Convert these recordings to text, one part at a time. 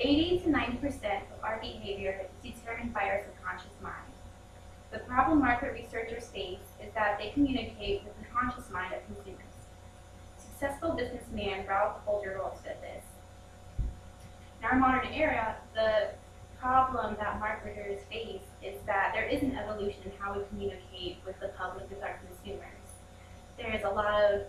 80 to 90% of our behavior is determined by our subconscious mind. The problem market researchers face is that they communicate with the conscious mind of consumers. Successful businessman Ralph Waldo said this. In our modern era, the problem that marketers face is that there is an evolution in how we communicate with the public, with our consumers. There is a lot of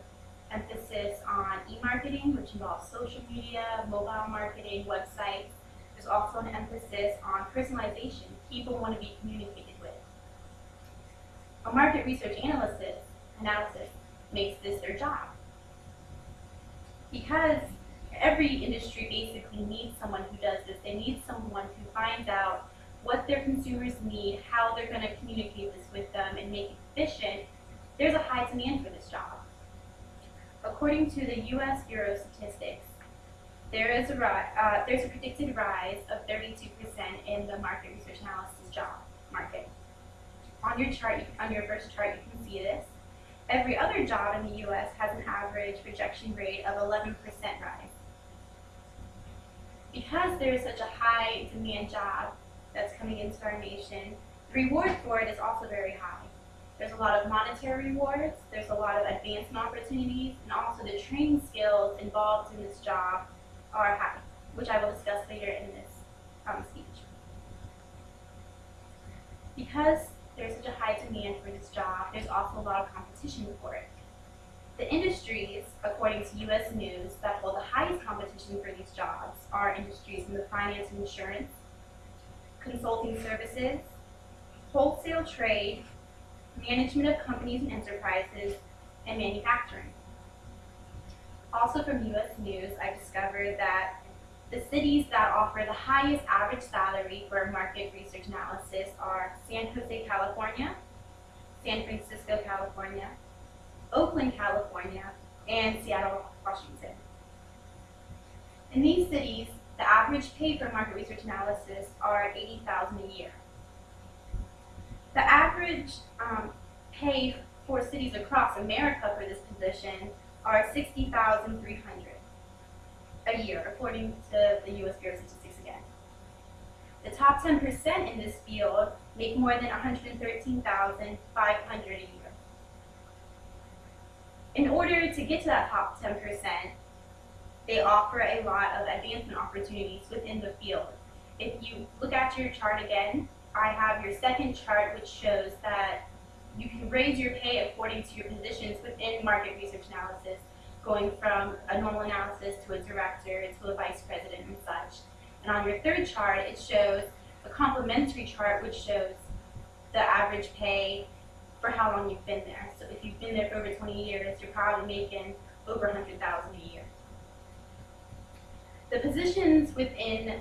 emphasis on e-marketing, which involves social media, mobile marketing, websites. There's also an emphasis on personalization. People want to be communicated with. A market research analysis makes this their job. Because every industry basically needs someone who does this. They need someone who finds out what their consumers need, how they're going to communicate this with them and make it efficient. There's a high demand for this job. According to the U.S. Bureau of Statistics, there's a predicted rise of 32% in the market research analysis job market. On your first chart, you can see this. Every other job in the U.S. has an average rejection rate of 11% rise. Because there is such a high demand job that's coming into our nation, the reward for it is also very high. There's a lot of monetary rewards, there's a lot of advancement opportunities, and also the training skills involved in this job are high, which I will discuss later in this speech. Because there's such a high demand for this job, there's also a lot of competition for it. The industries, according to U.S. News, that hold the highest competition for these jobs are industries in the finance and insurance, consulting services, wholesale trade, management of companies and enterprises, and manufacturing. Also from U.S. News, I discovered that the cities that offer the highest average salary for market research analysis are San Jose, California, San Francisco, California, Oakland, California, and Seattle, Washington. In these cities, the average pay for market research analysis are $80,000 a year. The average pay for cities across America for this position are $60,300 a year, according to the U.S. Bureau of Statistics again. The top 10% in this field make more than $113,500 a year. In order to get to that top 10%, they offer a lot of advancement opportunities within the field. If you look at your chart again, I have your second chart, which shows that you can raise your pay according to your positions within market research analysis, going from a normal analysis to a director to a vice president and such. And on your third chart, it shows a complementary chart, which shows the average pay for how long you've been there. So if you've been there for over 20 years, you're probably making over $100,000 a year. The positions within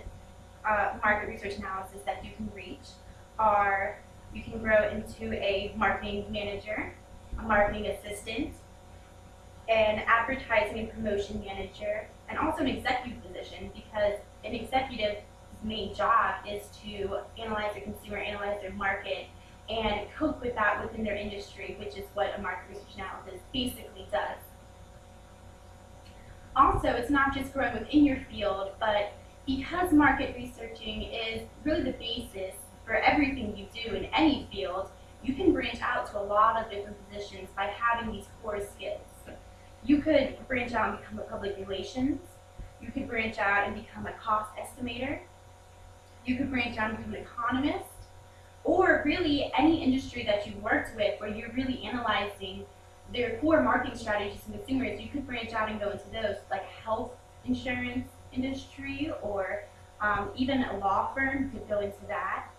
market research analysis that you can reach are, you can grow into a marketing manager, a marketing assistant, an advertising and promotion manager, and also an executive position, because an executive's main job is to analyze their consumer, analyze their market, and cope with that within their industry, which is what a market research analysis basically does. Also, it's not just growing within your field, but because market researching is really the basis for everything you do in any field, you can branch out to a lot of different positions by having these core skills. You could branch out and become a public relations. You could branch out and become a cost estimator. You could branch out and become an economist. Or really any industry that you've worked with where you're really analyzing their core marketing strategies and consumers, you could branch out and go into those, like health insurance industry, or even a law firm could go into that.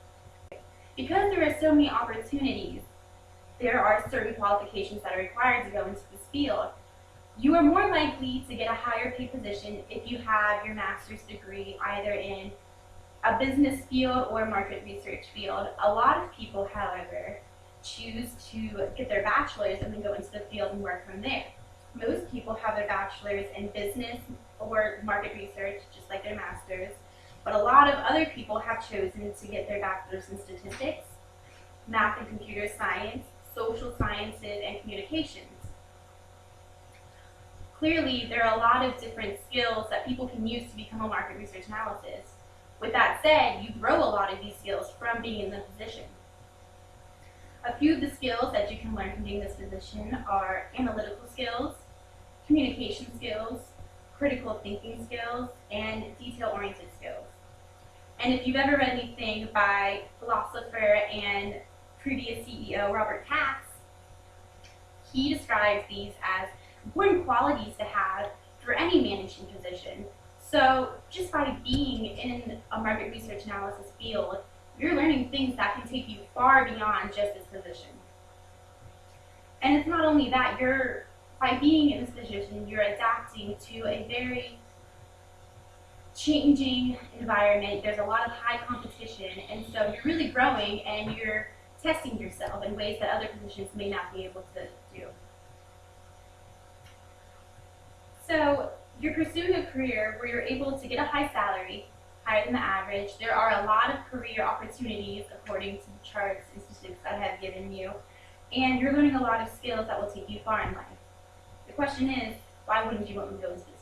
Because there are so many opportunities, there are certain qualifications that are required to go into this field. You are more likely to get a higher paid position if you have your master's degree either in a business field or a market research field. A lot of people, however, choose to get their bachelor's and then go into the field and work from there. Most people have their bachelor's in business or market research, just like their master's, but a lot of other people have chosen to get their bachelor's in statistics, math and computer science, social sciences, and communications. Clearly, there are a lot of different skills that people can use to become a market research analyst. With that said, you grow a lot of these skills from being in the position. A few of the skills that you can learn from being in this position are analytical skills, communication skills, critical thinking skills, and detail-oriented skills. And if you've ever read anything by philosopher and previous CEO Robert Katz, he describes these as important qualities to have for any management position. So just by being in a market research analysis field, you're learning things that can take you far beyond just this position. And it's not only that, by being in this position, you're adapting to a very changing environment. There's a lot of high competition, and so you're really growing and you're testing yourself in ways that other positions may not be able to do. So you're pursuing a career where you're able to get a high salary, higher than the average. There are a lot of career opportunities according to the charts and statistics that I have given you, and you're learning a lot of skills that will take you far in life. The question is, why wouldn't you want to go into this